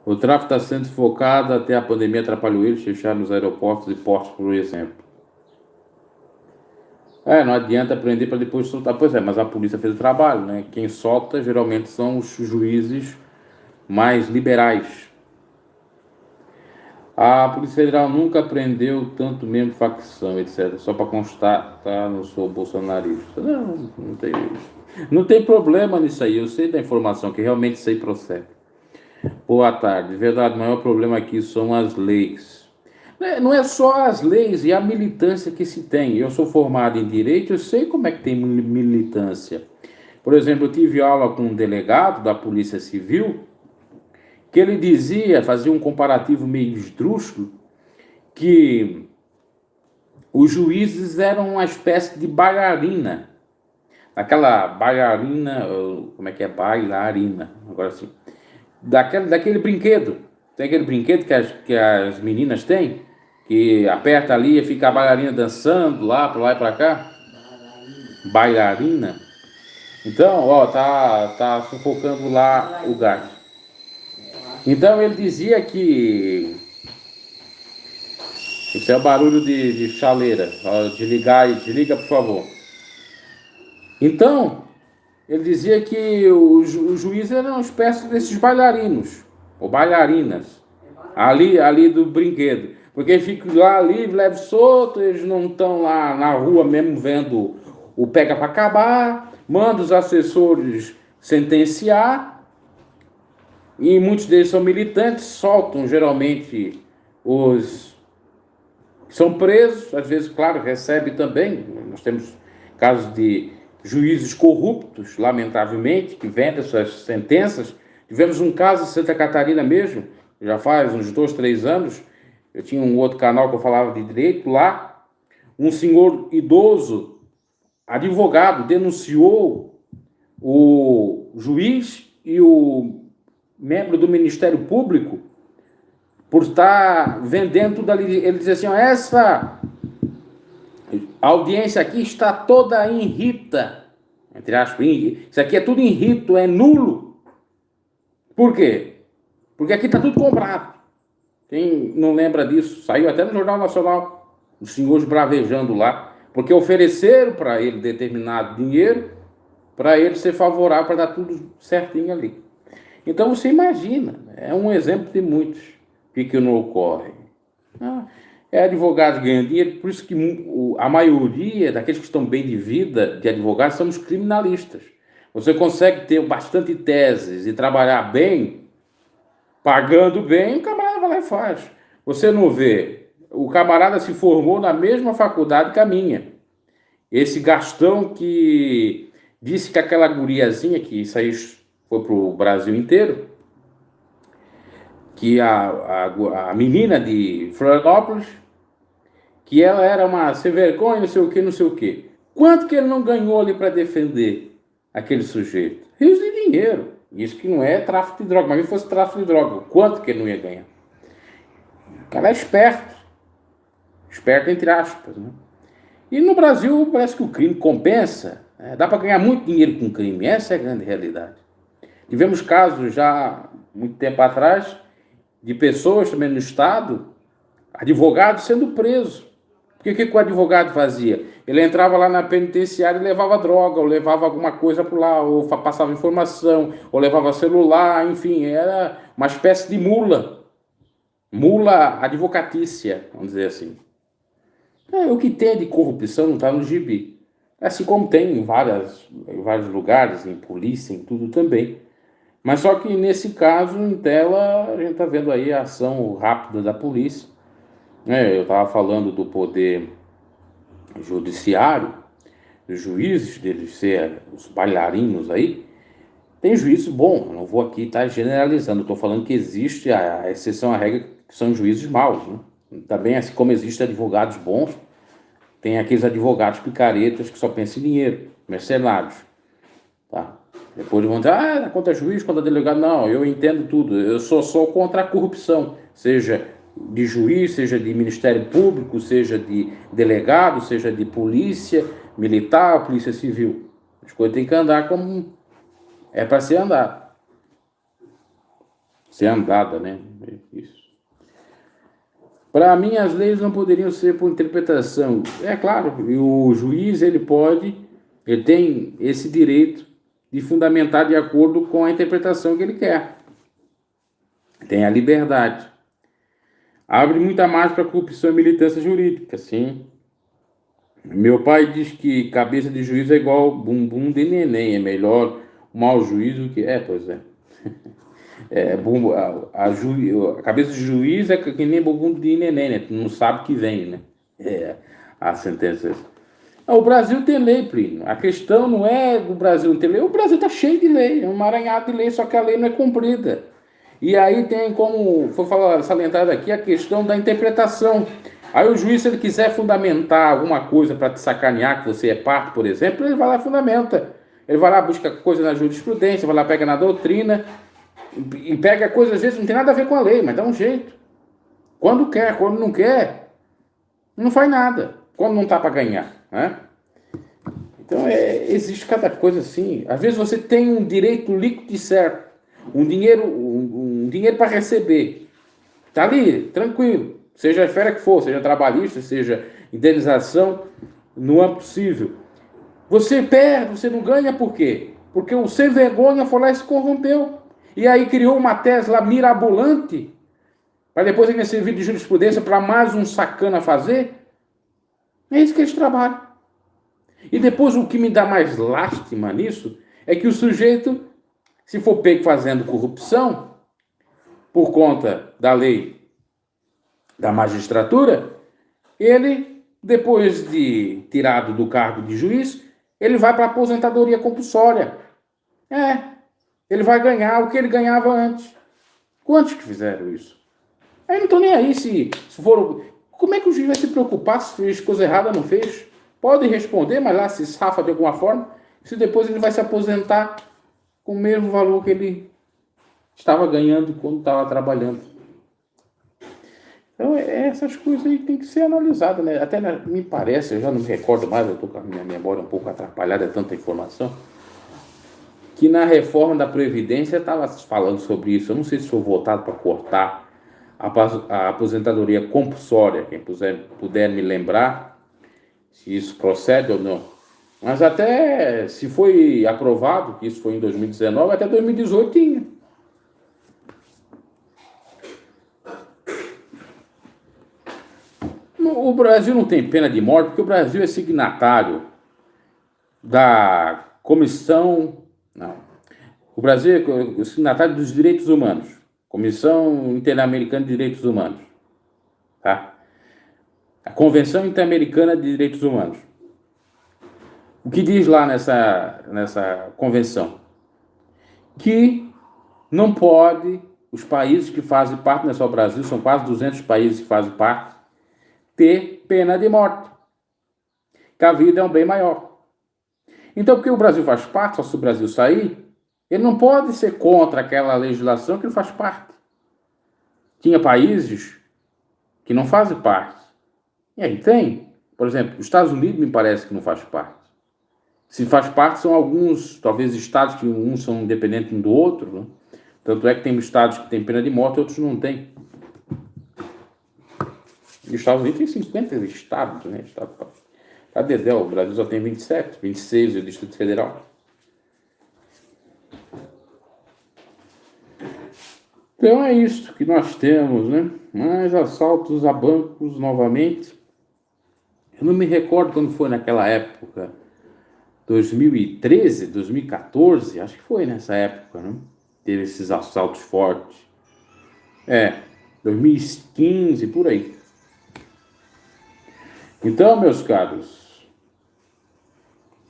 O tráfico está sendo focado, até a pandemia atrapalhou eles, fecharam os aeroportos e portos, por exemplo. Não adianta prender para depois soltar. Pois é, mas a polícia fez o trabalho, né? Quem solta geralmente são os juízes mais liberais. A Polícia Federal nunca prendeu tanto membro de facção, etc. Só para constar, tá? Não sou bolsonarista. Não tem problema nisso aí. Eu sei da informação que realmente isso aí procede. Boa tarde. De verdade, o maior problema aqui são as leis. Não é só as leis e a militância que se tem. Eu sou formado em direito, eu sei como é que tem militância. Por exemplo, eu tive aula com um delegado da Polícia Civil que ele dizia, fazia um comparativo meio esdrúxulo, que os juízes eram uma espécie de bailarina. Aquela bailarina, como é que é? Bailarina, agora sim. Daquele brinquedo. Tem aquele brinquedo que as meninas têm, que aperta ali e fica a bailarina dançando lá e pra cá. Bailarina. Então, ó, tá sufocando lá o gás. Então ele dizia que isso é o barulho de chaleira. Desliga, por favor. Então, ele dizia que o juiz era uma espécie desses bailarinos, ou bailarinas, ali do brinquedo. Porque ficam lá livre, leve solto, eles não estão lá na rua mesmo vendo o pega para acabar, manda os assessores sentenciar, e muitos deles são militantes, soltam geralmente os são presos, às vezes, claro, recebem também. Nós temos casos de juízes corruptos, lamentavelmente, que vendem suas sentenças. Tivemos um caso em Santa Catarina mesmo, já faz uns 2, 3 anos. Eu tinha um outro canal que eu falava de direito lá. Um senhor idoso, advogado, denunciou o juiz e o membro do Ministério Público por estar vendendo tudo ali. Ele diz assim, essa audiência aqui está toda em rita, entre aspas, isso aqui é tudo em rito, é nulo. Por quê? Porque aqui está tudo comprado. Quem não lembra disso? Saiu até no Jornal Nacional, os senhores bravejando lá, porque ofereceram para ele determinado dinheiro, para ele ser favorável, para dar tudo certinho ali. Então você imagina, é um exemplo de muitos. Que não ocorre? É advogado ganhando dinheiro, por isso que a maioria daqueles que estão bem de vida de advogado são os criminalistas. Você consegue ter bastante teses e trabalhar bem, pagando bem, o camarada vai lá e faz. Você não vê, o camarada se formou na mesma faculdade que a minha. Esse Gastão que disse que aquela guriazinha, que isso aí foi para o Brasil inteiro, que a menina de Florianópolis, que ela era uma sem vergonha, não sei o que. Quanto que ele não ganhou ali para defender aquele sujeito? Rios de dinheiro. Isso que não é tráfico de droga, mas se fosse tráfico de droga, quanto que ele não ia ganhar? O cara é esperto. Esperto entre aspas, né? E no Brasil parece que o crime compensa. Dá para ganhar muito dinheiro com crime. Essa é a grande realidade. Tivemos casos já muito tempo atrás de pessoas também no estado, advogados sendo presos. Porque o que o advogado fazia? Ele entrava lá na penitenciária e levava droga, ou levava alguma coisa por lá, ou passava informação, ou levava celular, enfim, era uma espécie de mula advocatícia, vamos dizer assim. O que tem de corrupção não está no gibi. Assim como tem em vários lugares, em polícia, em tudo também. Mas só que nesse caso, em tela, a gente está vendo aí a ação rápida da polícia. Eu estava falando do poder judiciário, dos juízes, deles ser os bailarinos aí. Tem juízes bons, eu não vou aqui estar generalizando, estou falando que existe a exceção à regra, que são juízes maus, né? Também, assim como existem advogados bons, tem aqueles advogados picaretas que só pensam em dinheiro, mercenários, tá? Depois vão dizer, contra juiz, contra delegado. Não, eu entendo tudo. Eu sou só contra a corrupção, seja de juiz, seja de Ministério Público, seja de delegado, seja de polícia militar, polícia civil. As coisas têm que andar como é para ser andar. ser andada, né? Isso. Para mim, as leis não poderiam ser por interpretação. É claro, e o juiz, ele tem esse direito de fundamentar de acordo com a interpretação que ele quer. Tem a liberdade. Abre muita margem para corrupção e militância jurídica, sim. Meu pai diz que cabeça de juiz é igual bumbum de neném, é melhor o mau juízo que... pois é. A cabeça de juiz é que nem bumbum de neném, né? Tu não sabe que vem, né? A sentença. O Brasil tem lei, primo. A questão não é do Brasil não ter lei. O Brasil está cheio de lei, é um emaranhado de lei, só que a lei não é cumprida. E aí tem, como foi salientado aqui, a questão da interpretação. Aí o juiz, se ele quiser fundamentar alguma coisa para te sacanear, que você é parte, por exemplo, ele vai lá e fundamenta. Ele vai lá, busca coisa na jurisprudência, vai lá, pega na doutrina, e pega coisas, às vezes, não tem nada a ver com a lei, mas dá um jeito. Quando quer, quando não quer, não faz nada. Quando não tá para ganhar, né? Então, existe cada coisa assim. Às vezes você tem um direito líquido e certo, um dinheiro para receber. Tá ali, tranquilo. Seja a esfera que for, seja trabalhista, seja indenização, não é possível. Você perde, você não ganha por quê? Porque o sem vergonha foi lá e se corrompeu. E aí criou uma tese lá mirabolante, para depois ele servir de jurisprudência para mais um sacana fazer. É isso que eles trabalham. E depois o que me dá mais lástima nisso é que o sujeito, se for pego fazendo corrupção, por conta da lei da magistratura, ele, depois de tirado do cargo de juiz, ele vai para a aposentadoria compulsória. Ele vai ganhar o que ele ganhava antes. Quantos que fizeram isso? Aí não estou nem aí se for... Como é que o juiz vai se preocupar se fez coisa errada ou não fez? Pode responder, mas lá se safa de alguma forma. Se depois ele vai se aposentar com o mesmo valor que ele estava ganhando quando estava trabalhando. Então, essas coisas aí tem que ser analisadas, né? Até me parece, eu já não me recordo mais, eu estou com a minha memória um pouco atrapalhada, é tanta informação, que na reforma da Previdência estava falando sobre isso. Eu não sei se foi votado para cortar a aposentadoria compulsória, quem puder me lembrar se isso procede ou não. Mas até, se foi aprovado, que isso foi em 2019, até 2018 tinha. O Brasil não tem pena de morte, porque o Brasil é signatário da Comissão... Não. O Brasil é signatário dos direitos humanos. Comissão Interamericana de Direitos Humanos. Tá? A Convenção Interamericana de Direitos Humanos. O que diz lá nessa convenção? Que não pode, os países que fazem parte, não é só o Brasil, são quase 200 países que fazem parte, ter pena de morte. Que a vida é um bem maior. Então, porque o Brasil faz parte, só se o Brasil sair, ele não pode ser contra aquela legislação que ele faz parte. Tinha países que não fazem parte. E aí tem. Por exemplo, os Estados Unidos me parece que não faz parte. Se faz parte, são alguns, talvez, estados que uns são independentes um do outro. Né? Tanto é que tem estados que têm pena de morte e outros não têm. E os Estados Unidos tem 50 estados, né? Cadê Del? O Brasil só tem 27, 26 e o Distrito Federal. Então é isso que nós temos, né? Mais assaltos a bancos novamente. Eu não me recordo quando foi naquela época, 2013, 2014, acho que foi nessa época, né? Teve esses assaltos fortes. 2015, por aí. Então, meus caros,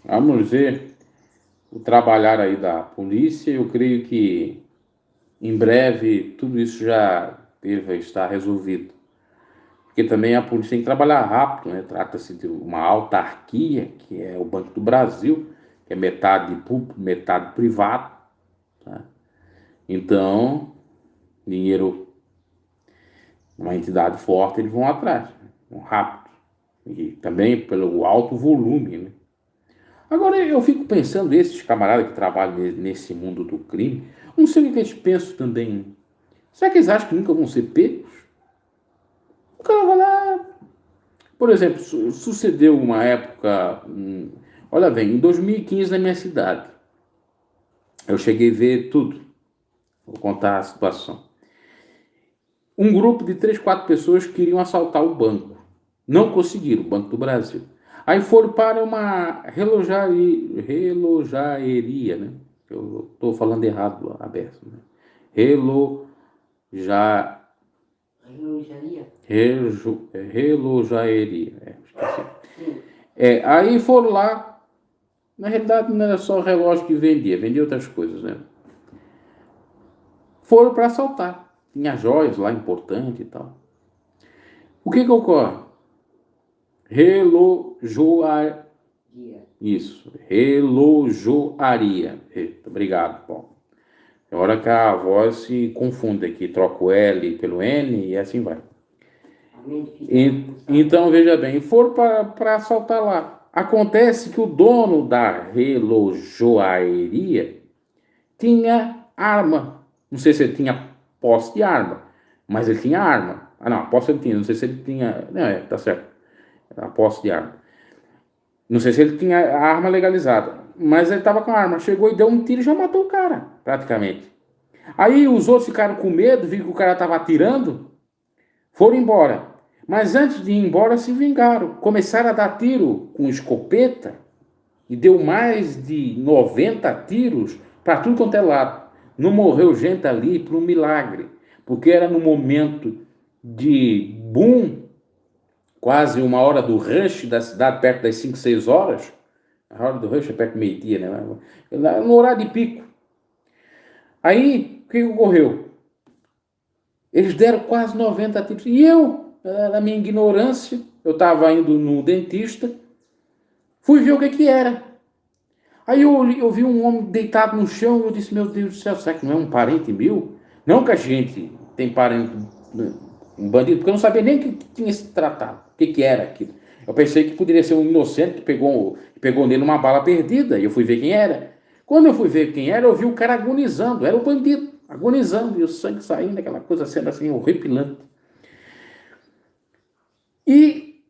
vamos ver o trabalhar aí da polícia. Eu creio que em breve tudo isso já deve estar resolvido. Porque também a polícia tem que trabalhar rápido, né? Trata-se de uma autarquia, que é o Banco do Brasil, que é metade público, metade privado. Tá? Então, dinheiro, uma entidade forte, eles vão atrás, vão rápido. E também pelo alto volume, né? Agora, eu fico pensando, esses camaradas que trabalham nesse mundo do crime, não sei o que eles pensam também. Será que eles acham que nunca vão ser pegos? O cara vai lá. Por exemplo, sucedeu uma época. Olha bem, em 2015 na minha cidade, eu cheguei a ver tudo. Vou contar a situação. Um grupo de 3, 4 pessoas queriam assaltar o banco. Não conseguiram, o Banco do Brasil. Aí foram para uma relojaria, né? Eu estou falando errado a beça, né? Relojaria. Relojaria. Esqueci. Aí foram lá. Na realidade não era só relógio que vendia outras coisas, né? Foram para assaltar. Tinha joias lá importantes e tal. O que ocorre? Relojoaria. Isso, relojoaria. Eita, obrigado, Paulo. É hora que a voz se confunde aqui, troca o L pelo N e assim vai. Então, veja bem, foram para assaltar lá. Acontece que o dono da relojoaria tinha arma. Não sei se ele tinha posse de arma, mas ele tinha arma. Ah, não, a posse ele tinha, não sei se ele tinha. Não, tá certo. A posse de arma. Não sei se ele tinha a arma legalizada, mas ele estava com a arma. Chegou e deu um tiro e já matou o cara, praticamente. Aí os outros ficaram com medo, viram que o cara estava atirando, foram embora. Mas antes de ir embora, se vingaram. Começaram a dar tiro com escopeta e deu mais de 90 tiros para tudo quanto é lado. Não morreu gente ali por um milagre, porque era no momento de boom, quase uma hora do rush da cidade, perto das 5, 6 horas. A hora do rush é perto do meio-dia, né? No horário de pico. Aí, o que ocorreu? Eles deram quase 90 tiros. E eu, na minha ignorância, eu estava indo no dentista, fui ver o que era. Aí eu vi um homem deitado no chão e eu disse, meu Deus do céu, será que não é um parente meu? Não que a gente tem parente, um bandido, porque eu não sabia nem o que tinha se tratado, o que era aquilo. Eu pensei que poderia ser um inocente que pegou nele uma bala perdida, e eu fui ver quem era. Quando eu fui ver quem era, eu vi o cara agonizando, era o bandido, agonizando, e o sangue saindo, aquela coisa sendo assim, horripilante. E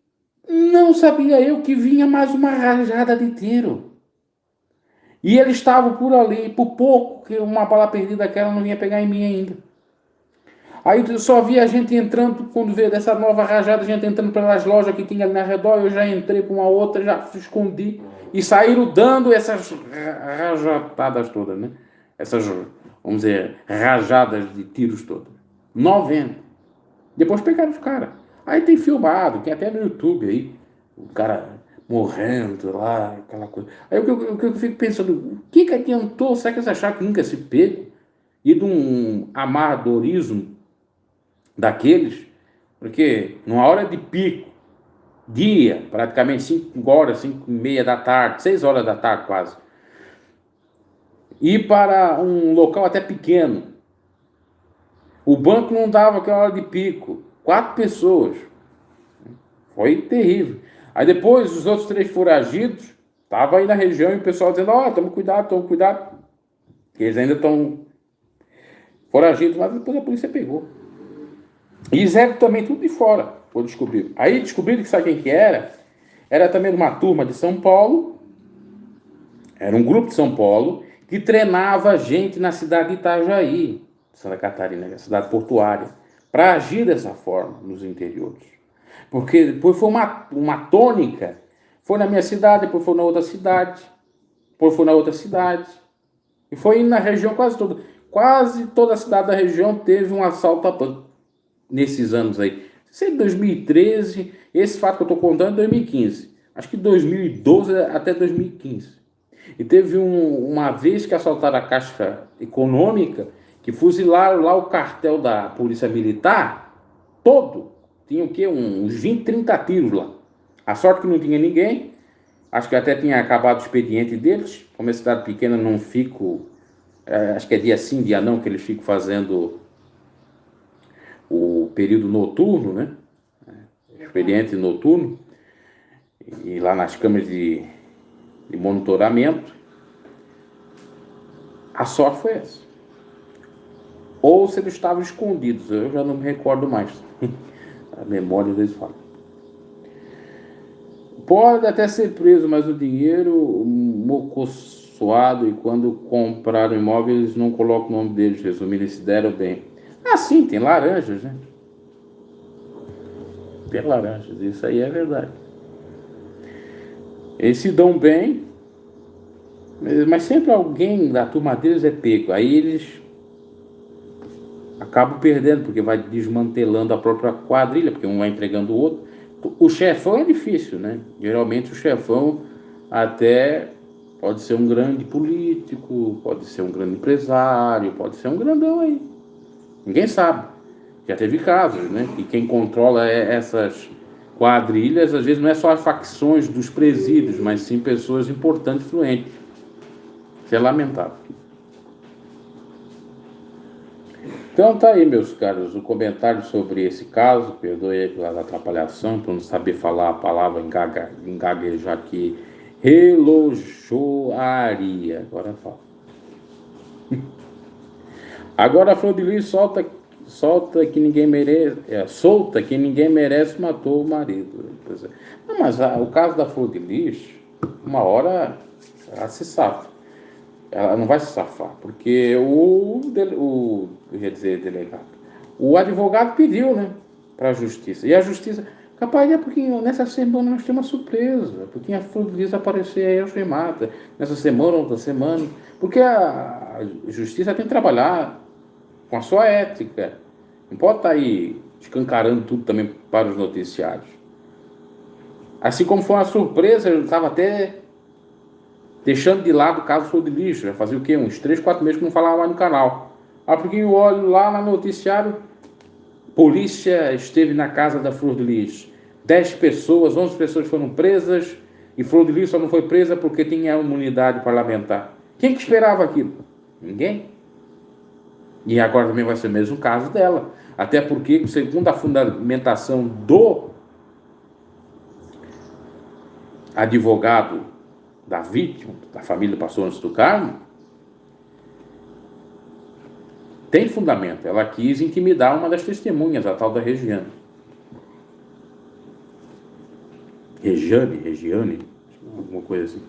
não sabia eu que vinha mais uma rajada de tiro. E eles estavam por ali, por pouco, que uma bala perdida daquela não ia pegar em mim ainda. Aí eu só via a gente entrando, quando veio dessa nova rajada, a gente entrando pelas lojas que tinha ali na redor, eu já entrei para uma outra, já se escondi. E saíram dando essas rajatadas todas, né? Essas, vamos dizer, rajadas de tiros todas. 90. Depois pegaram os caras. Aí tem filmado, tem até no YouTube aí, o cara morrendo lá, aquela coisa. Aí eu fico pensando, o que adiantou? Será que eles acharam que nunca se pego? E de um amadorismo daqueles, porque numa hora de pico, dia, praticamente 5 horas, 5:30 da tarde, 6 horas da tarde quase, ir para um local até pequeno, o banco não dava aquela hora de pico, 4 pessoas, foi terrível. Aí depois os outros 3 foragidos, estavam aí na região e o pessoal dizendo, toma cuidado, que eles ainda estão foragidos, mas depois a polícia pegou. E Zé também tudo de fora, foi descobrir. Aí descobriram que sabe quem que era? Era também uma turma de São Paulo, era um grupo de São Paulo, que treinava gente na cidade de Itajaí, Santa Catarina, cidade portuária, para agir dessa forma nos interiores. Porque depois foi uma tônica, foi na minha cidade, depois foi na outra cidade, depois foi na outra cidade, e foi na região quase toda a cidade da região teve um assalto a banco nesses anos aí. Isso é 2013, esse fato que eu estou contando é 2015. Acho que 2012 até 2015. E teve uma vez que assaltaram a Caixa Econômica, que fuzilaram lá o cartel da Polícia Militar, todo. Tinha o quê? Uns 20, 30 tiros lá. A sorte que não tinha ninguém. Acho que até tinha acabado o expediente deles. Como é cidade pequena, não fico... acho que é dia sim, dia não, que eles ficam fazendo o período noturno, né? Expediente noturno. E lá nas câmeras de monitoramento. A sorte foi essa. ou se eles estavam escondidos, eu já não me recordo mais. A memória às vezes fala. Pode até ser preso, mas o dinheiro mocoçoado, e quando compraram imóvel, eles não colocam o nome deles, resumindo, eles se deram bem. Ah, sim, tem laranjas, né? Tem laranjas, isso aí é verdade. Eles se dão bem, mas sempre alguém da turma deles é pego. Aí eles acabam perdendo, porque vai desmantelando a própria quadrilha, porque um vai entregando o outro. O chefão é difícil, né? Geralmente o chefão até pode ser um grande político, pode ser um grande empresário, pode ser um grandão aí. Ninguém sabe. Já teve casos, né? E quem controla essas quadrilhas, às vezes não é só as facções dos presídios, mas sim pessoas importantes e influentes. Isso é lamentável. Então tá aí, meus caros, o comentário sobre esse caso. Perdoe aí pela atrapalhação, por não saber falar a palavra engaguejar aqui. Relojoaria. Agora fala. Agora a Flor de Lis solta que ninguém merece, solta que ninguém merece, matou o marido. Não, mas o caso da Flor de Lis, uma hora ela se safa. Ela não vai se safar, porque eu ia dizer delegado, o advogado pediu, né, para a justiça, e a justiça, capaz, é porque nessa semana nós temos uma surpresa, porque a Flor de Lis aparecer aí algemada, nessa semana, outra semana, porque a justiça tem que trabalhar com a sua ética, não pode estar aí escancarando tudo também para os noticiários. Assim como foi uma surpresa, eu estava até deixando de lado o caso Flor de Lis, já fazia o quê? Uns 3, 4 meses que não falava mais no canal. Aí porque eu olho lá no noticiário, polícia esteve na casa da Flor de Lis. 10 pessoas, 11 pessoas foram presas, e Flor de Lis só não foi presa porque tinha imunidade parlamentar. Quem que esperava aquilo? Ninguém. E agora também vai ser o mesmo caso dela. Até porque, segundo a fundamentação do advogado da vítima, da família do pastor Antônio do Carmo, tem fundamento. Ela quis intimidar uma das testemunhas, a tal da Regiane, alguma coisa assim,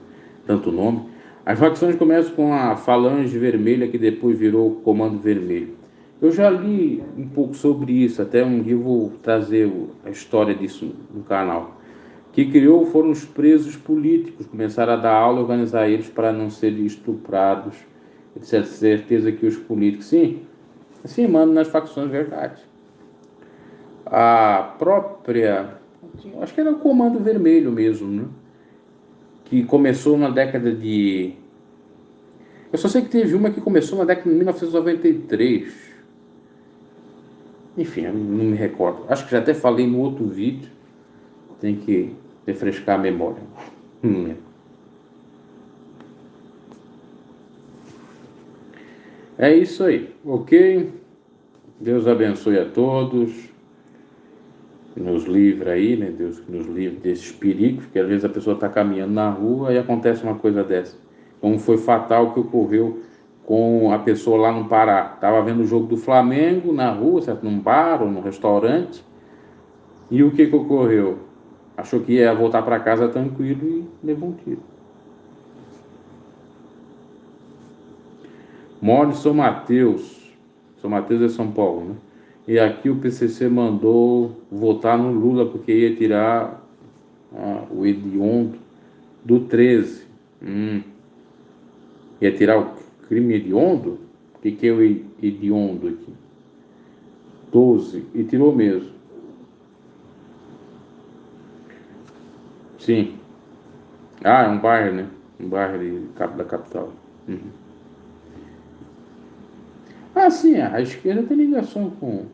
tanto nome. As facções começam com a Falange Vermelha, que depois virou o Comando Vermelho. Eu já li um pouco sobre isso, até um dia eu vou trazer a história disso no canal. Que criou foram os presos políticos, começaram a dar aula e organizar eles para não serem estuprados. Etc. Certeza que os políticos, sim, assim, mandam nas facções, verdade. A própria, acho que era o Comando Vermelho mesmo, né? Que começou na década de... Eu só sei que teve uma que começou na década de 1993. Enfim, eu não me recordo. Acho que já até falei no outro vídeo. Tem que refrescar a memória. Não lembro. É isso aí, ok? Deus abençoe a todos. Nos livre aí, né? Deus nos livre desses perigos, que às vezes a pessoa está caminhando na rua e acontece uma coisa dessa. Como foi fatal que ocorreu com a pessoa lá no Pará. Estava vendo o jogo do Flamengo na rua, certo? Num bar ou num restaurante. E o que ocorreu? Achou que ia voltar para casa tranquilo e levou um tiro. Moro em São Mateus. São Mateus é São Paulo, né? E aqui o PCC mandou votar no Lula porque ia tirar o hediondo do 13. Ia tirar o crime hediondo? O que é o hediondo aqui? 12. E tirou mesmo. Sim. Ah, é um bairro, né? Um bairro da capital. Ah, sim, a esquerda tem ligação com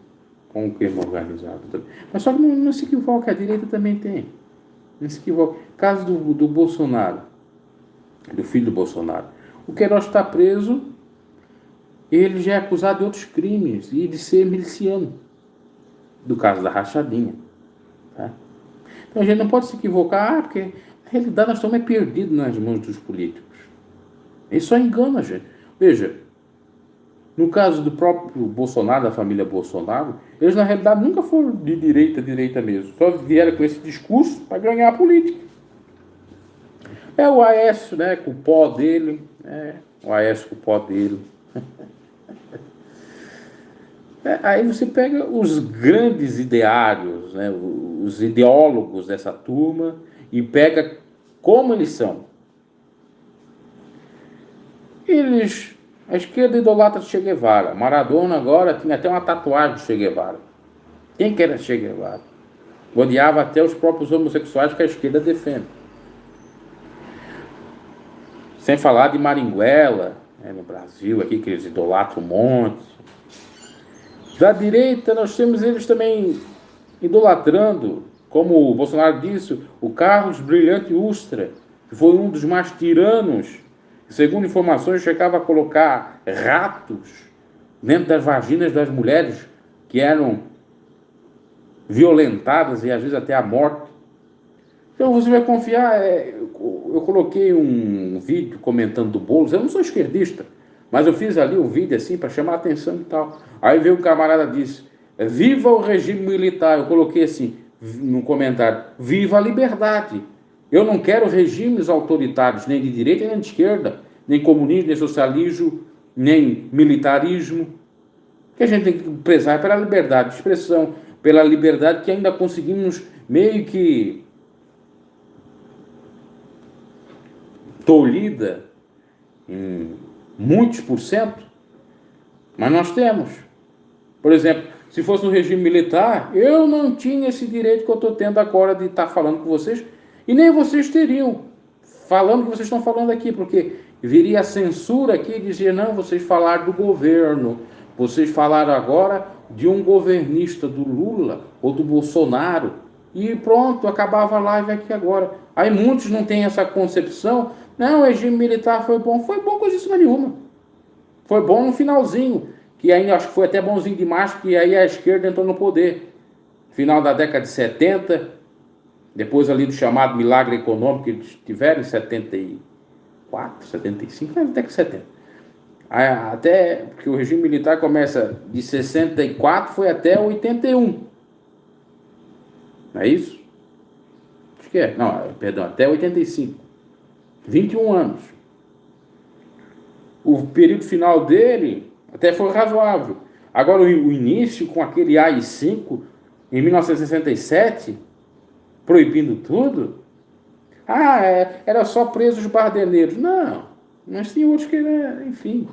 o crime organizado também. Mas só que não se equivoca, a direita também tem. Não se equivoca. Caso do Bolsonaro, do filho do Bolsonaro. O Queiroz está preso, ele já é acusado de outros crimes e de ser miliciano. Do caso da rachadinha. Tá? Então a gente não pode se equivocar, porque na realidade nós estamos perdidos nas mãos dos políticos. Isso só engana a gente. Veja, No caso do próprio Bolsonaro, da família Bolsonaro, eles na realidade nunca foram de direita mesmo. Só vieram com esse discurso para ganhar a política. É o Aécio, né, com o pó dele. O Aécio com o pó dele. Aí você pega os grandes ideários, né, os ideólogos dessa turma, e pega como eles são. A esquerda idolatra Che Guevara. Maradona agora tinha até uma tatuagem de Che Guevara. Quem que era Che Guevara? Odiava até os próprios homossexuais que a esquerda defende. Sem falar de Maringuela, né, no Brasil, aqui que eles idolatram um monte. Da direita, nós temos eles também idolatrando, como o Bolsonaro disse, o Carlos Brilhante Ustra, que foi um dos mais tiranos, que, segundo informações, chegava a colocar ratos dentro das vaginas das mulheres que eram violentadas e às vezes até a morte. Então você vai confiar. Eu coloquei um vídeo comentando do Boulos. Eu não sou esquerdista, mas eu fiz ali um vídeo assim para chamar a atenção e tal. Aí veio um camarada e disse: viva o regime militar. Eu coloquei assim no comentário: viva a liberdade. Eu não quero regimes autoritários, nem de direita nem de esquerda, nem comunismo, nem socialismo, nem militarismo. O que a gente tem que prezar pela liberdade de expressão, pela liberdade que ainda conseguimos meio que tolhida em muitos por cento, mas nós temos. Por exemplo, se fosse no regime militar, eu não tinha esse direito que eu estou tendo agora de estar falando com vocês, e nem vocês teriam, falando o que vocês estão falando aqui, porque viria a censura aqui e dizia: não, vocês falaram do governo, vocês falaram agora de um governista, do Lula ou do Bolsonaro, e pronto, acabava a live aqui agora. Aí muitos não têm essa concepção. Não, o regime militar foi bom coisíssima nenhuma. Foi bom no finalzinho, que ainda acho que foi até bonzinho demais, que aí a esquerda entrou no poder. Final da década de 70, depois ali do chamado milagre econômico que eles tiveram em 74, 75, na década de 70. Até porque o regime militar começa de 64, foi até 81. Não é isso? Acho que é. Não, perdão, até 85. 21 anos. O período final dele até foi razoável. Agora o início com aquele AI-5 em 1967, proibindo tudo. Era só presos barderneiros. Não, mas tem outros que, enfim.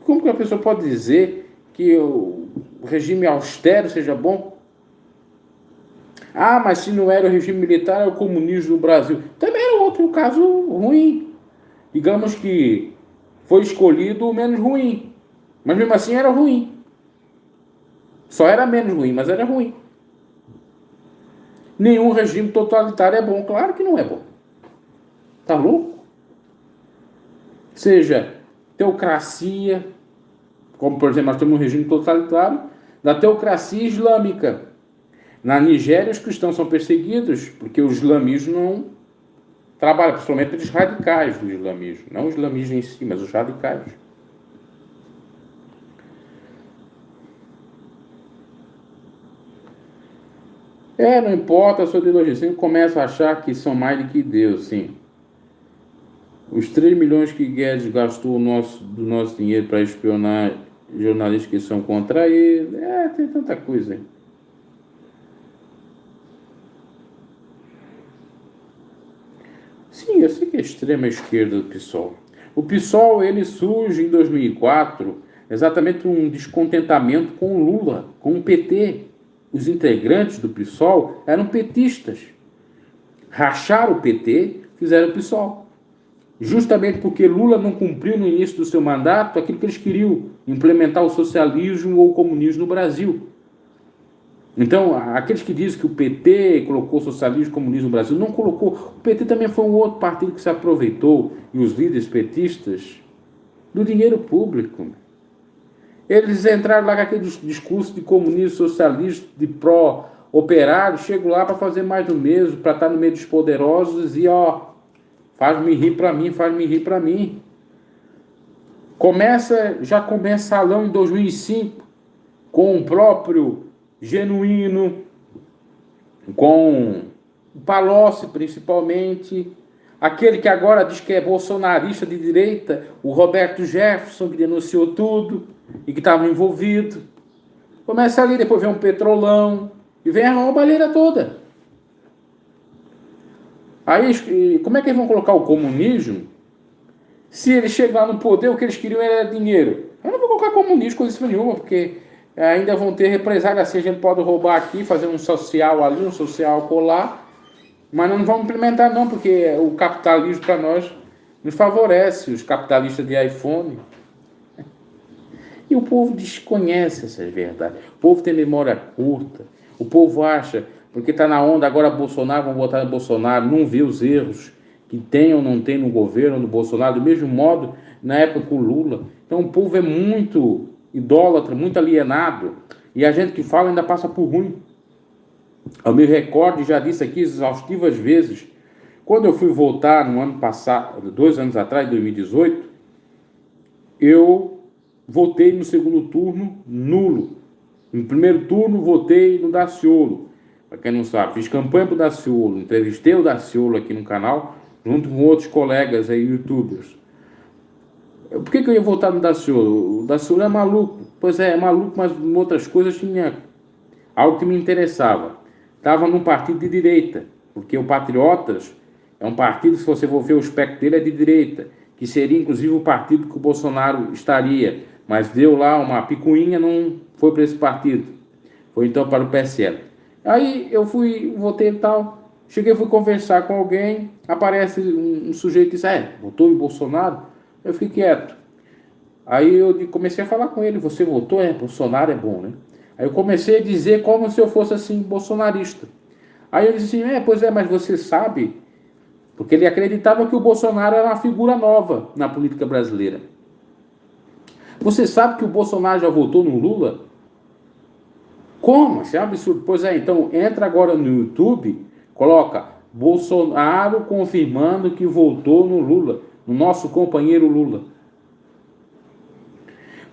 Como que a pessoa pode dizer que o regime austero seja bom? Mas se não era o regime militar, era o comunismo no Brasil. Também era outro caso ruim. Digamos que foi escolhido o menos ruim. Mas mesmo assim era ruim. Só era menos ruim, mas era ruim. Nenhum regime totalitário é bom. Claro que não é bom. Tá louco? Seja teocracia, como por exemplo nós temos um regime totalitário, da teocracia islâmica. Na Nigéria, os cristãos são perseguidos porque o islamismo não trabalha, principalmente os radicais do islamismo. Não o islamismo em si, mas os radicais. Não importa a sua ideologia. Você começa a achar que são mais do que Deus, sim. Os 3 milhões que Guedes gastou do nosso dinheiro para espionar jornalistas que são contra ele. Tem tanta coisa, hein? Sim, eu sei que é a extrema esquerda do PSOL. O PSOL, ele surge em 2004, exatamente um descontentamento com o Lula, com o PT. Os integrantes do PSOL eram petistas. Racharam o PT, fizeram o PSOL. Justamente porque Lula não cumpriu no início do seu mandato aquilo que eles queriam, implementar o socialismo ou o comunismo no Brasil. Então, aqueles que dizem que o PT colocou socialismo e comunismo no Brasil, não colocou. O PT também foi um outro partido que se aproveitou, e os líderes petistas, do dinheiro público. Eles entraram lá com aquele discurso de comunismo, socialismo, de pró-operário, chegam lá para fazer mais do mesmo, para estar no meio dos poderosos e, faz-me rir para mim, faz-me rir para mim. Já com mensalão em 2005, com o próprio Genuíno, com o Palocci principalmente, aquele que agora diz que é bolsonarista de direita, o Roberto Jefferson, que denunciou tudo e que estava envolvido. Começa ali, depois vem um Petrolão e vem a roubalheira toda. Aí, como é que eles vão colocar o comunismo se eles chegarem no poder, o que eles queriam era dinheiro? Eu não vou colocar comunismo coisa nenhuma, porque ainda vão ter represália assim, a gente pode roubar aqui, fazer um social ali, um social colar, mas não vamos implementar não, porque o capitalismo para nós nos favorece, os capitalistas de iPhone. E o povo desconhece essas verdades. O povo tem memória curta. O povo acha, porque está na onda agora Bolsonaro, vão votar no Bolsonaro, não vê os erros que tem ou não tem no governo, no Bolsonaro, do mesmo modo na época com o Lula. Então o povo é muito idólatra, muito alienado, e a gente que fala ainda passa por ruim. Eu me recordo, já disse aqui exaustivas vezes, quando eu fui votar no ano passado, 2 anos atrás, 2018, eu votei no segundo turno nulo. No primeiro turno votei no Daciolo. Para quem não sabe, fiz campanha para o Daciolo, entrevistei o Daciolo aqui no canal, junto com outros colegas aí, youtubers. Por que eu ia votar no Daciolo? O Daciolo é maluco. Pois é maluco, mas em outras coisas tinha algo que me interessava. Estava num partido de direita, porque o Patriotas é um partido, se você for ver o espectro dele, é de direita, que seria inclusive o partido que o Bolsonaro estaria, mas deu lá uma picuinha, não foi para esse partido, foi então para o PSL. Aí eu votei e tal, cheguei, fui conversar com alguém, aparece um sujeito e disse, votou em Bolsonaro? Eu fiquei quieto. Aí eu comecei a falar com ele, você votou? Bolsonaro é bom, né? Aí eu comecei a dizer como se eu fosse assim, bolsonarista. Aí ele disse assim, pois é, mas você sabe, porque ele acreditava que o Bolsonaro era uma figura nova na política brasileira. Você sabe que o Bolsonaro já votou no Lula? Como? Isso é um absurdo. Pois é, então entra agora no YouTube, coloca Bolsonaro confirmando que votou no Lula, no nosso companheiro Lula.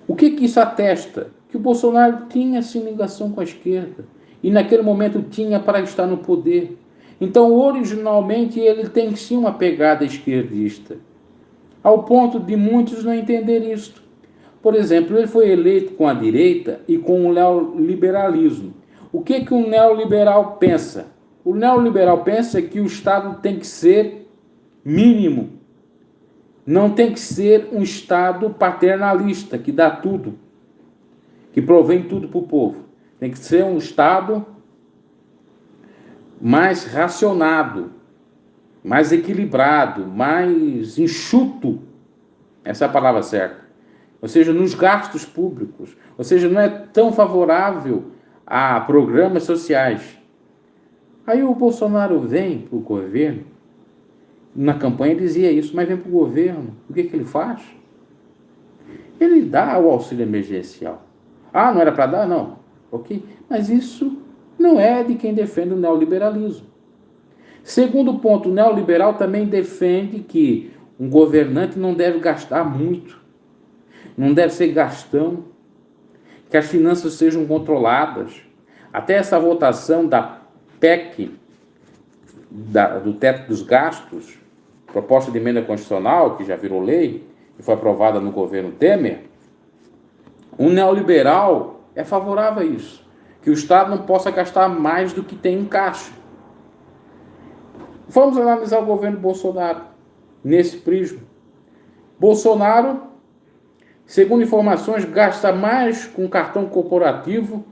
O que isso atesta? Que o Bolsonaro tinha sim ligação com a esquerda e naquele momento tinha para estar no poder. Então, originalmente, ele tem sim uma pegada esquerdista, ao ponto de muitos não entenderem isto. Por exemplo, ele foi eleito com a direita e com o neoliberalismo. O que um neoliberal pensa? O neoliberal pensa que o Estado tem que ser mínimo. Não tem que ser um Estado paternalista, que dá tudo, que provém tudo para o povo. Tem que ser um Estado mais racionado, mais equilibrado, mais enxuto, essa é a palavra certa. Ou seja, nos gastos públicos. Ou seja, não é tão favorável a programas sociais. Aí o Bolsonaro vem para o governo, na campanha dizia isso, mas vem para o governo, o que ele faz? Ele dá o auxílio emergencial. Não era para dar? Não. Ok? Mas isso não é de quem defende o neoliberalismo. Segundo ponto, o neoliberal também defende que um governante não deve gastar muito, não deve ser gastão, que as finanças sejam controladas. Até essa votação da PEC, do teto dos gastos, proposta de emenda constitucional, que já virou lei, e foi aprovada no governo Temer, um neoliberal é favorável a isso, que o Estado não possa gastar mais do que tem em caixa. Vamos analisar o governo Bolsonaro nesse prisma. Bolsonaro, segundo informações, gasta mais com cartão corporativo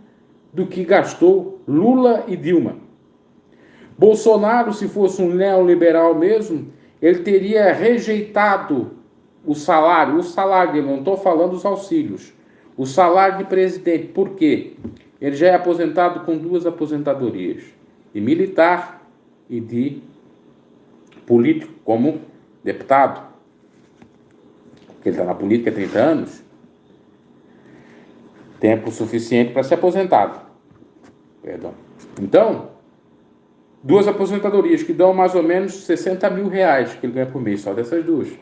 do que gastou Lula e Dilma. Bolsonaro, se fosse um neoliberal mesmo, ele teria rejeitado o salário, não estou falando dos auxílios, o salário de presidente. Por quê? Ele já é aposentado com 2 aposentadorias, de militar e de político, como deputado, porque ele está na política há 30 anos, tempo suficiente para ser aposentado. Perdão. Então, 2 aposentadorias que dão mais ou menos 60 mil reais que ele ganha por mês, só dessas 2.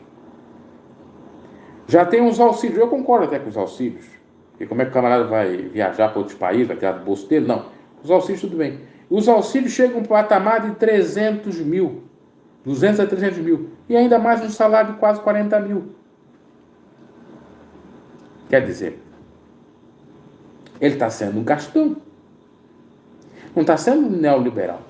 Já tem uns auxílios, eu concordo até com os auxílios, porque como é que o camarada vai viajar para outros países, vai tirar do bolso dele? Não, os auxílios tudo bem. Os auxílios chegam para um patamar de 300 mil, 200 a 300 mil, e ainda mais um salário de quase 40 mil. Quer dizer, ele está sendo um gastão, não está sendo um neoliberal.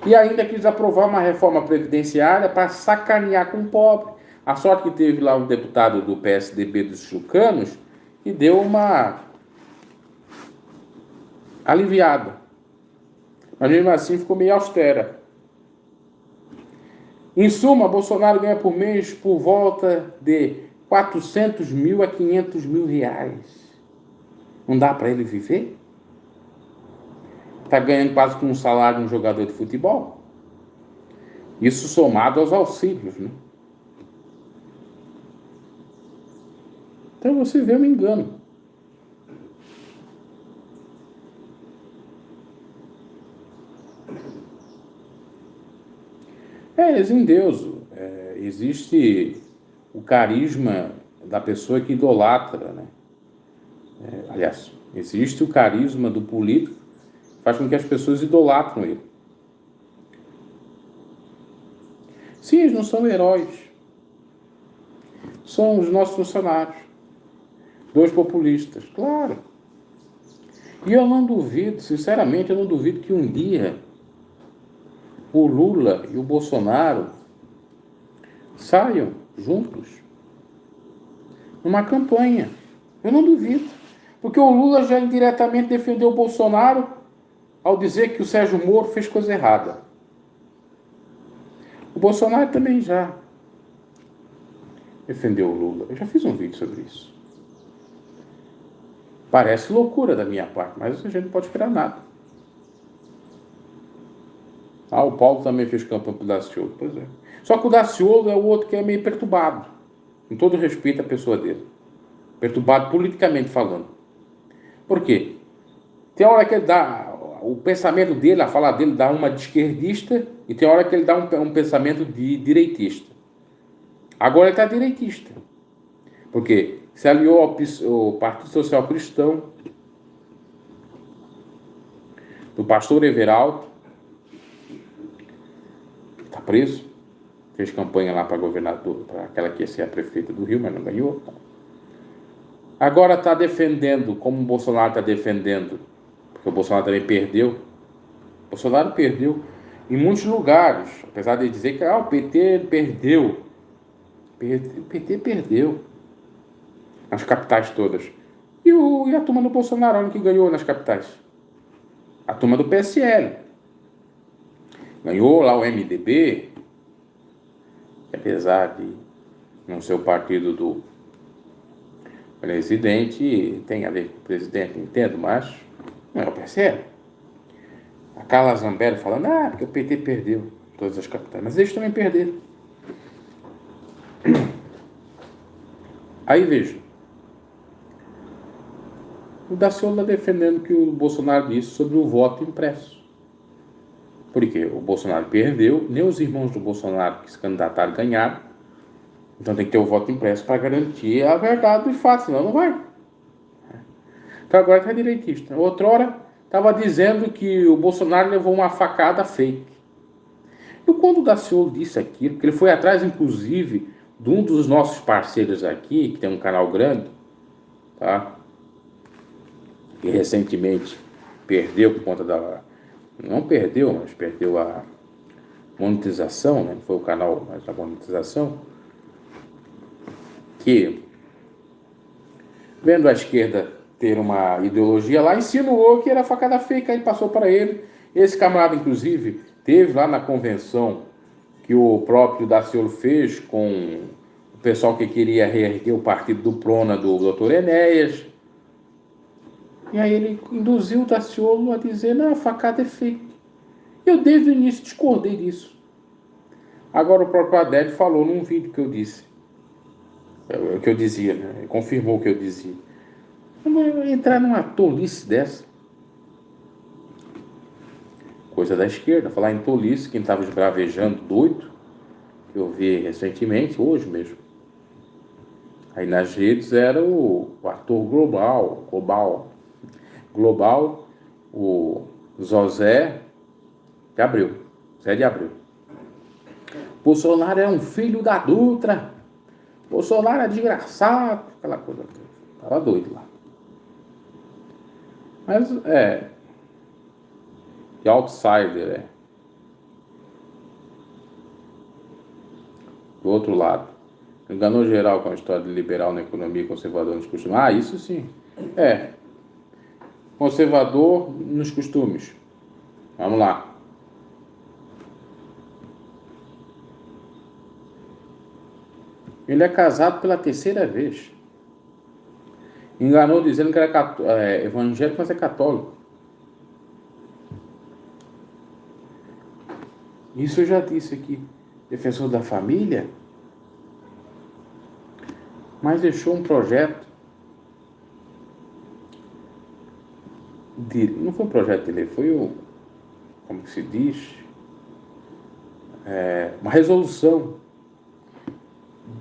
E ainda quis aprovar uma reforma previdenciária para sacanear com o pobre. A sorte que teve lá um deputado do PSDB dos Chucanos que deu uma aliviada. Mas mesmo assim ficou meio austera. Em suma, Bolsonaro ganha por mês por volta de 400 mil a 500 mil reais. Não dá para ele viver? Está ganhando quase com um salário de um jogador de futebol. Isso somado aos auxílios, né? Então você vê um engano. Esindeuso. Existe o carisma da pessoa que idolatra, né? Aliás, existe o carisma do político que faz com que as pessoas idolatram ele. Sim, eles não são heróis. São os nossos funcionários. Dois populistas, claro. E eu não duvido, sinceramente, eu não duvido que um dia o Lula e o Bolsonaro saiam juntos numa campanha. Eu não duvido. Porque o Lula já indiretamente defendeu o Bolsonaro ao dizer que o Sérgio Moro fez coisa errada. O Bolsonaro também já defendeu o Lula. Eu já fiz um vídeo sobre isso. Parece loucura da minha parte, mas a gente não pode esperar nada. O Paulo também fez campanha pro Daciolo. Pois é. Só que o Daciolo é o outro que é meio perturbado. Com todo respeito à pessoa dele. Perturbado politicamente falando. Por quê? Tem hora que ele dá... O pensamento dele, a fala dele dá uma de esquerdista e tem hora que ele dá um pensamento de direitista. Agora ele está direitista. Porque se aliou ao Partido Social Cristão, do pastor Everaldo, que está preso, fez campanha lá para governador, para aquela que ia ser a prefeita do Rio, mas não ganhou. Agora está defendendo, como o Bolsonaro está defendendo, porque o Bolsonaro também perdeu. O Bolsonaro perdeu em muitos lugares, apesar de dizer que o PT perdeu. O PT perdeu nas capitais todas. E a turma do Bolsonaro, onde que ganhou nas capitais? A turma do PSL. Ganhou lá o MDB, que apesar de não ser o partido do presidente, tem a ver com o presidente, entendo, mas não é o PSL. A Carla Zambelli falando, porque o PT perdeu todas as capitais, mas eles também perderam. Aí veja, o Daciolo está defendendo que o Bolsonaro disse sobre o voto impresso. Porque o Bolsonaro perdeu, nem os irmãos do Bolsonaro que se candidataram ganharam, então tem que ter o voto impresso para garantir a verdade do fato, senão não vai. Então agora está direitista. Outrora estava dizendo que o Bolsonaro levou uma facada fake. E quando o Daciolo disse aquilo, porque ele foi atrás, inclusive, de um dos nossos parceiros aqui, que tem um canal grande, tá? Que recentemente perdeu por conta da... Não perdeu, mas perdeu a monetização, né? Não foi o canal, mas a monetização. Que, vendo a esquerda ter uma ideologia lá, insinuou que era facada fake, aí passou para ele. Esse camarada, inclusive, teve lá na convenção que o próprio Daciolo fez com o pessoal que queria reerguer o partido do Prona do Dr. Enéas. E aí ele induziu o Daciolo a dizer, não, a facada é fake. Eu desde o início discordei disso. Agora o próprio Haddad falou num vídeo que eu disse. O que eu dizia, né? Ele confirmou o que eu dizia. Vamos entrar numa tolice dessa. Coisa da esquerda, falar em tolice, quem estava esbravejando doido, que eu vi recentemente, hoje mesmo, Aí nas redes era o ator global, o Zé de Abreu. Bolsonaro é um filho da Dutra. Bolsonaro é desgraçado. Aquela coisa toda. Tava doido lá. Mas de outsider, do outro lado. Enganou geral com a história de liberal na economia e conservador nos costumes. Ah, isso sim. Conservador nos costumes. Vamos lá. Ele é casado pela terceira vez. Enganou dizendo que era evangélico, mas é católico. Isso eu já disse aqui. Defensor da família, mas deixou um projeto não foi um projeto de lei, foi como que se diz? Uma resolução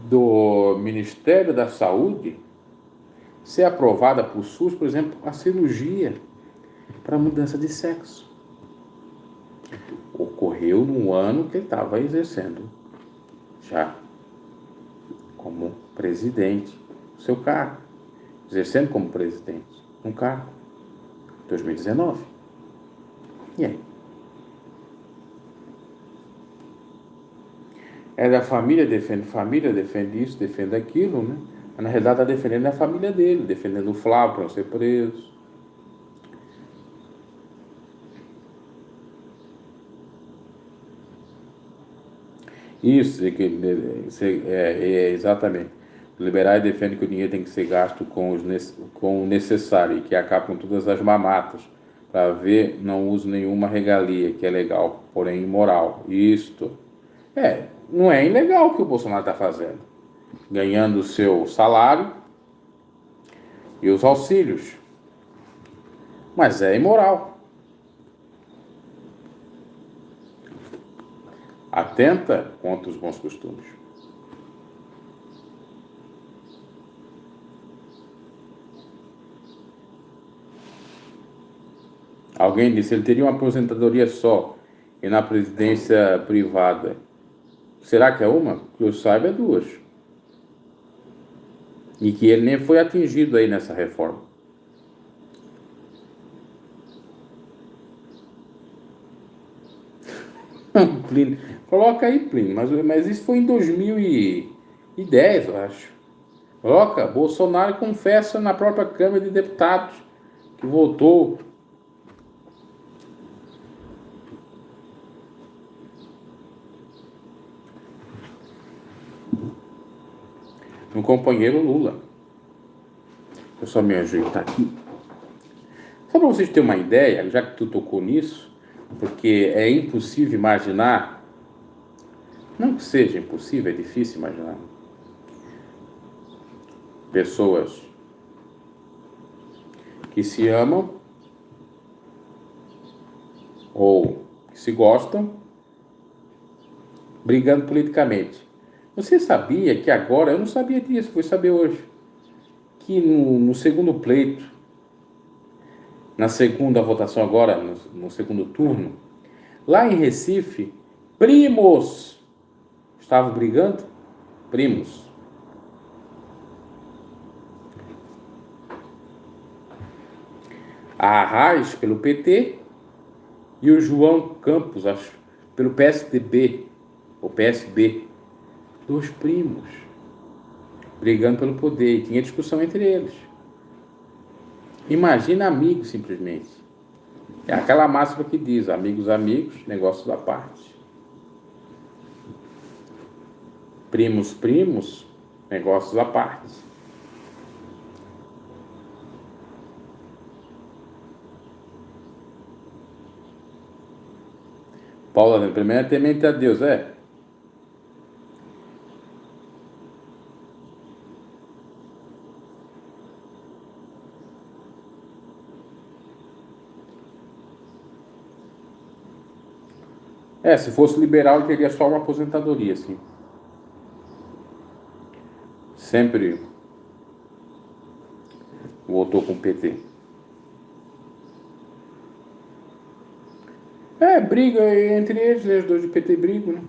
do Ministério da Saúde ser aprovada por SUS, por exemplo, a cirurgia para mudança de sexo. Ocorreu no ano que ele estava exercendo já como presidente do seu cargo, exercendo como presidente um cargo, 2019. E aí? É da família, defende isso, defende aquilo, né? Mas na realidade está defendendo a família dele, defendendo o Flávio para não ser preso. Isso, exatamente. Os liberais defendem que o dinheiro tem que ser gasto com o necessário e que acaba com todas as mamatas, para ver não uso nenhuma regalia, que é legal, porém imoral. Isto. Não é ilegal o que o Bolsonaro está fazendo. Ganhando o seu salário e os auxílios. Mas é imoral. Atenta contra os bons costumes. Alguém disse, ele teria uma aposentadoria só e na presidência privada. Será que é uma? Que eu saiba é duas. E que ele nem foi atingido aí nessa reforma. Plínio. Coloca aí, Plínio, mas isso foi em 2010, eu acho. Coloca, Bolsonaro confessa na própria Câmara de Deputados que votou. No companheiro Lula. Deixa eu só me ajeitar aqui. Só para vocês terem uma ideia, já que tu tocou nisso, porque é impossível imaginar, não que seja impossível, é difícil imaginar, pessoas que se amam ou que se gostam brigando politicamente. Você sabia que agora, eu não sabia disso, fui saber hoje, que no segundo pleito, na segunda votação agora, no segundo turno, lá em Recife, primos estavam brigando, primos. A Arraes pelo PT e o João Campos, acho, pelo PSDB, ou PSB. Dois primos brigando pelo poder, e tinha discussão entre eles. Imagina amigos, simplesmente. É aquela máxima que diz, amigos, negócios à parte. Primos, negócios à parte. Paula, primeiro é temente a Deus, se fosse liberal, teria só uma aposentadoria, assim. Sempre votou com o PT. Briga entre eles, os dois do PT brigam, né?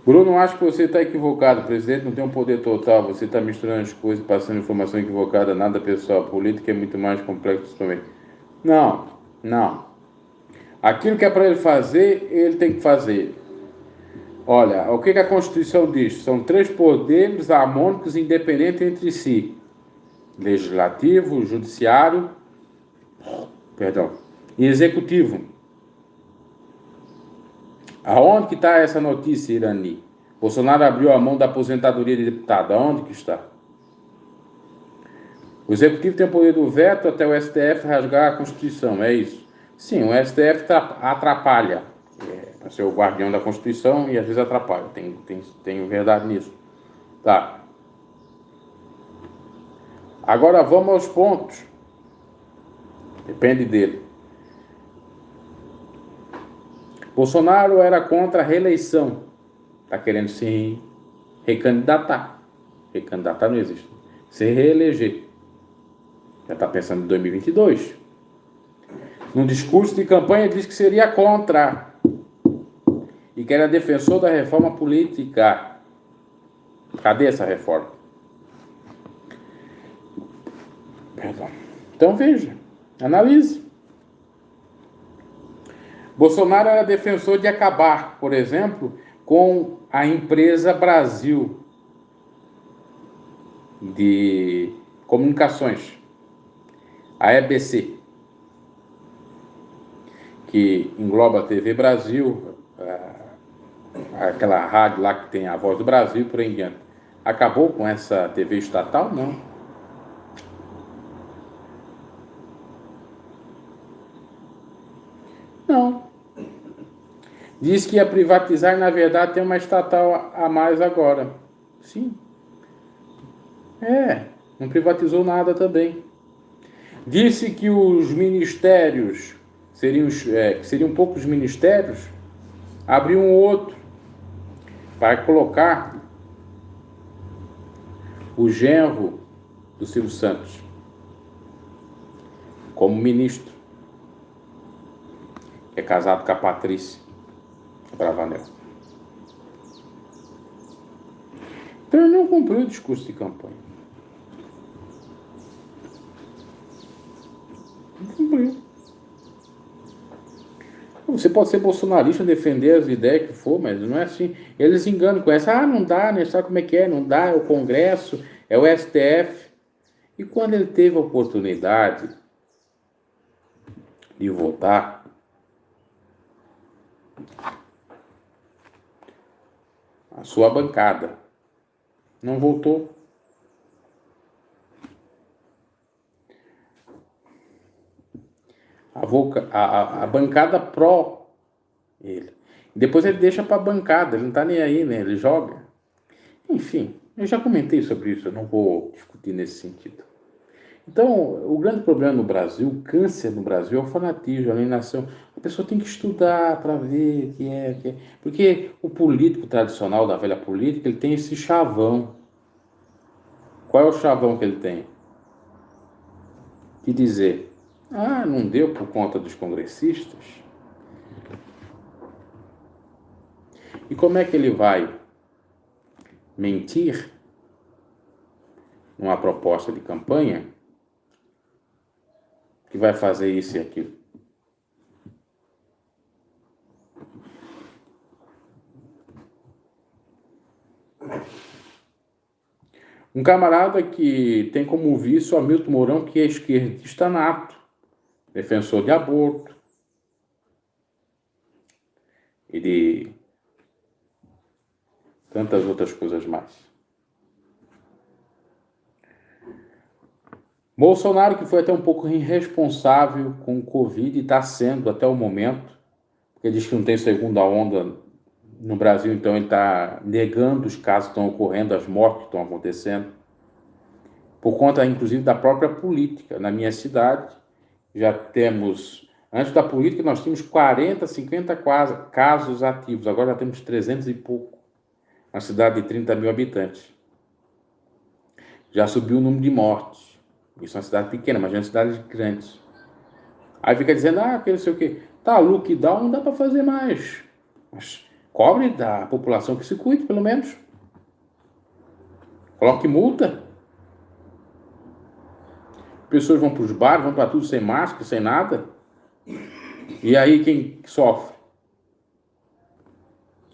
Bruno, acho que você está equivocado. O presidente não tem um poder total. Você está misturando as coisas, passando informação equivocada. Nada pessoal. A política é muito mais complexo também. Não. Aquilo que é para ele fazer, ele tem que fazer. Olha, o que a Constituição diz? São 3 poderes harmônicos e independentes entre si. Legislativo, judiciário, e executivo. Aonde que está essa notícia, Irani? Bolsonaro abriu a mão da aposentadoria de deputado. Aonde que está? O executivo tem o poder do veto até o STF rasgar a Constituição, é isso? Sim, o STF atrapalha. Para ser o guardião da Constituição e às vezes atrapalha. Tem verdade nisso. Tá. Agora vamos aos pontos. Depende dele. Bolsonaro era contra a reeleição. Está querendo se recandidatar. Recandidatar não existe. Se reeleger. Já está pensando em 2022. No discurso de campanha disse que seria contra. E que era defensor da reforma política. Cadê essa reforma? Perdão. Então veja. Analise. Bolsonaro era defensor de acabar, por exemplo, com a empresa Brasil de comunicações, a EBC, que engloba a TV Brasil, aquela rádio lá que tem a Voz do Brasil e por aí em diante. Acabou com essa TV estatal? Não. Não. Diz que ia privatizar e, na verdade, tem uma estatal a mais agora. Sim. Não privatizou nada também. Disse que os ministérios seriam poucos ministérios, abriu um outro para colocar o genro do Silvio Santos como ministro, que é casado com a Patrícia Bravanel. Então ele não cumpriu o discurso de campanha. Não cumpriu. Você pode ser bolsonarista, defender as ideias que for, mas não é assim. Eles enganam com essa, não dá, né? Sabe como é que é? Não dá, é o Congresso, é o STF. E quando ele teve a oportunidade de votar, a sua bancada não votou. A bancada pró ele. Depois ele deixa para a bancada, ele não está nem aí, né? Ele joga. Enfim, eu já comentei sobre isso, eu não vou discutir nesse sentido. Então, o grande problema no Brasil, o câncer no Brasil é o fanatismo, a alienação. A pessoa tem que estudar para ver o que é. Porque o político tradicional da velha política, ele tem esse chavão. Qual é o chavão que ele tem? De dizer, não deu por conta dos congressistas. E como é que ele vai mentir numa proposta de campanha que vai fazer isso e aquilo? Um camarada que tem como vice o Hamilton Mourão, que é esquerdista nato, defensor de aborto e de tantas outras coisas mais. Bolsonaro, que foi até um pouco irresponsável com o Covid, e está sendo até o momento, porque diz que não tem segunda onda no Brasil, então ele está negando os casos que estão ocorrendo, as mortes que estão acontecendo, por conta, inclusive, da própria política. Na minha cidade, já temos Antes da política, nós tínhamos 40, 50 casos ativos. Agora já temos 300 e pouco. Uma cidade de 30 mil habitantes. Já subiu o número de mortes. Isso é uma cidade pequena, mas é uma cidade grande. Aí fica dizendo, porque não sei o quê. Tá, lockdown não dá para fazer mais. Mas cobre da população que se cuide, pelo menos. Coloque multa. Pessoas vão para os bares, vão para tudo sem máscara, sem nada. E aí quem sofre?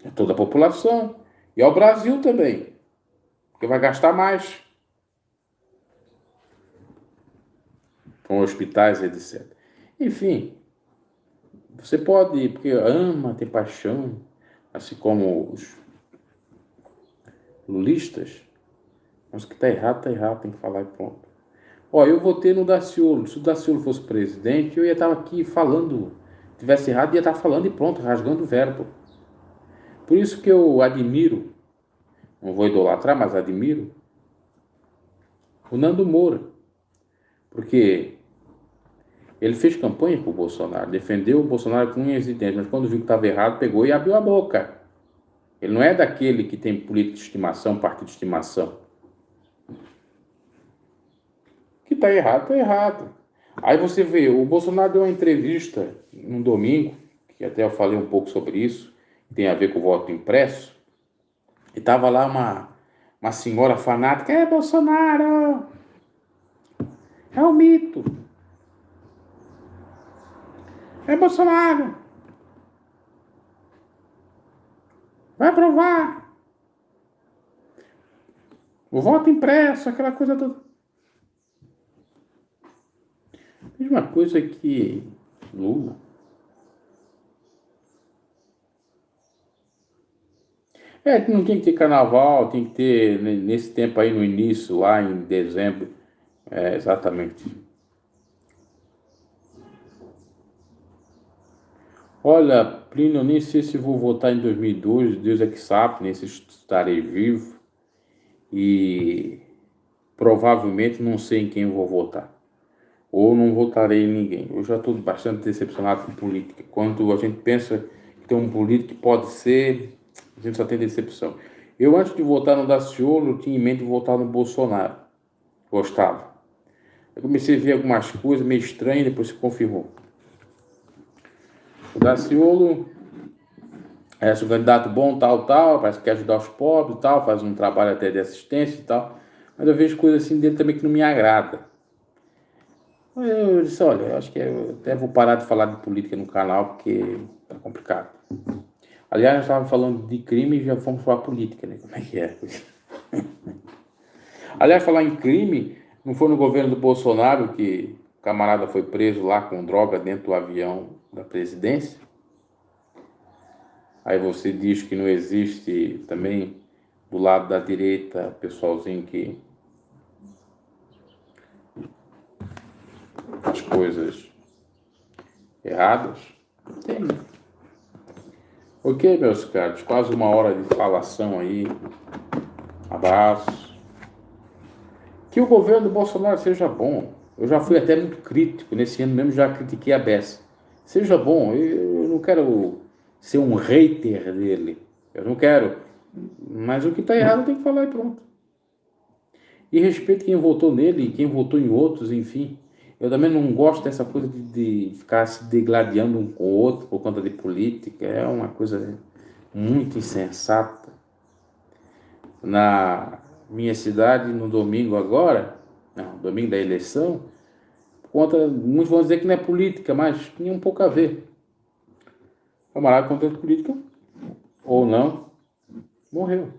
É toda a população. E é o Brasil também. Porque vai gastar mais com hospitais, etc. Enfim, você pode, porque ama, tem paixão, assim como os lulistas, mas o que está errado, tem que falar e pronto. Eu votei no Daciolo. Se o Daciolo fosse presidente, eu ia estar aqui falando. Se tivesse errado, ia estar falando e pronto, rasgando o verbo. Por isso que eu admiro, não vou idolatrar, mas admiro, o Nando Moura. Porque ele fez campanha para o Bolsonaro, defendeu o Bolsonaro com unhas e dentes, mas quando viu que estava errado, pegou e abriu a boca. Ele não é daquele que tem política de estimação, partido de estimação. Que está errado, está errado. Aí você vê, o Bolsonaro deu uma entrevista no domingo, que até eu falei um pouco sobre isso, tem a ver com o voto impresso, e estava lá uma senhora fanática, é Bolsonaro, é um mito, é Bolsonaro, vai aprovar, o voto impresso, aquela coisa toda. Mesma coisa que Lula. Não tem que ter carnaval, tem que ter, nesse tempo aí no início, lá em dezembro, exatamente. Olha, Plínio, eu nem sei se vou votar em 2002, Deus é que sabe, nem se estarei vivo e provavelmente não sei em quem eu vou votar. Ou não votarei em ninguém. Eu já estou bastante decepcionado com política. Quando a gente pensa que tem um político que pode ser, a gente só tem decepção. Eu, antes de votar no Daciolo, eu tinha em mente votar no Bolsonaro. Gostava. Eu comecei a ver algumas coisas meio estranhas, depois se confirmou. O Daciolo é um candidato bom, tal, parece que quer ajudar os pobres, tal, faz um trabalho até de assistência e tal. Mas eu vejo coisas assim dele também que não me agrada. Eu disse, olha, eu acho que eu até vou parar de falar de política no canal, porque tá complicado. Aliás, nós estávamos falando de crime e já fomos falar política, né? Como é que é? Aliás, falar em crime, não foi no governo do Bolsonaro que o camarada foi preso lá com droga dentro do avião da presidência? Aí você diz que não existe também do lado da direita pessoalzinho que faz coisas erradas? Tem. Ok, meus caros, quase uma hora de falação aí. Abraço. Que o governo do Bolsonaro seja bom. Eu já fui até muito crítico, nesse ano mesmo já critiquei a beça. Seja bom, eu não quero ser um hater dele. Eu não quero. Mas o que está errado tem que falar e pronto. E respeito quem votou nele, quem votou em outros, enfim. Eu também não gosto dessa coisa de ficar se degladiando um com o outro por conta de política. É uma coisa muito insensata. Na minha cidade, no domingo agora, não, domingo da eleição, muitos vão dizer que não é política, mas tinha um pouco a ver. Camarada contra a política, ou não, morreu.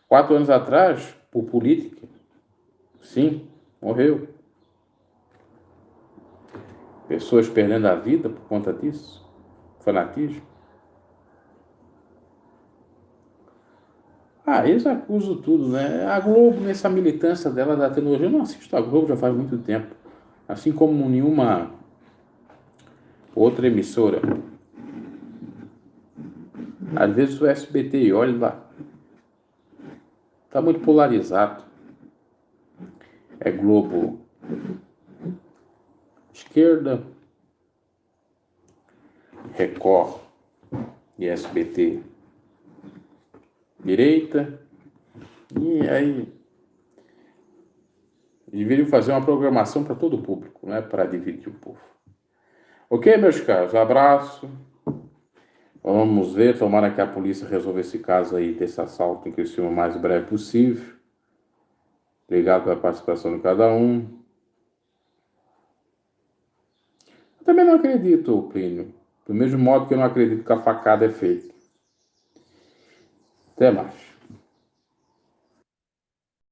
4 anos atrás, por política, sim, morreu. Pessoas perdendo a vida por conta disso, fanatismo. Eles acusam tudo, né? A Globo, nessa militância dela da tecnologia, eu não assisto a Globo já faz muito tempo. Assim como nenhuma outra emissora. Às vezes o SBT, olha lá, está muito polarizado. É Globo esquerda, Record e SBT. Direita. E aí deveriam fazer uma programação para todo o público, não é para dividir o povo. Ok, meus caros? Abraço. Vamos ver, tomara que a polícia resolva esse caso aí desse assalto em Criciúma o mais breve possível. Obrigado pela participação de cada um. Eu também não acredito, Plínio. Do mesmo modo que eu não acredito que a facada é feita. Até mais.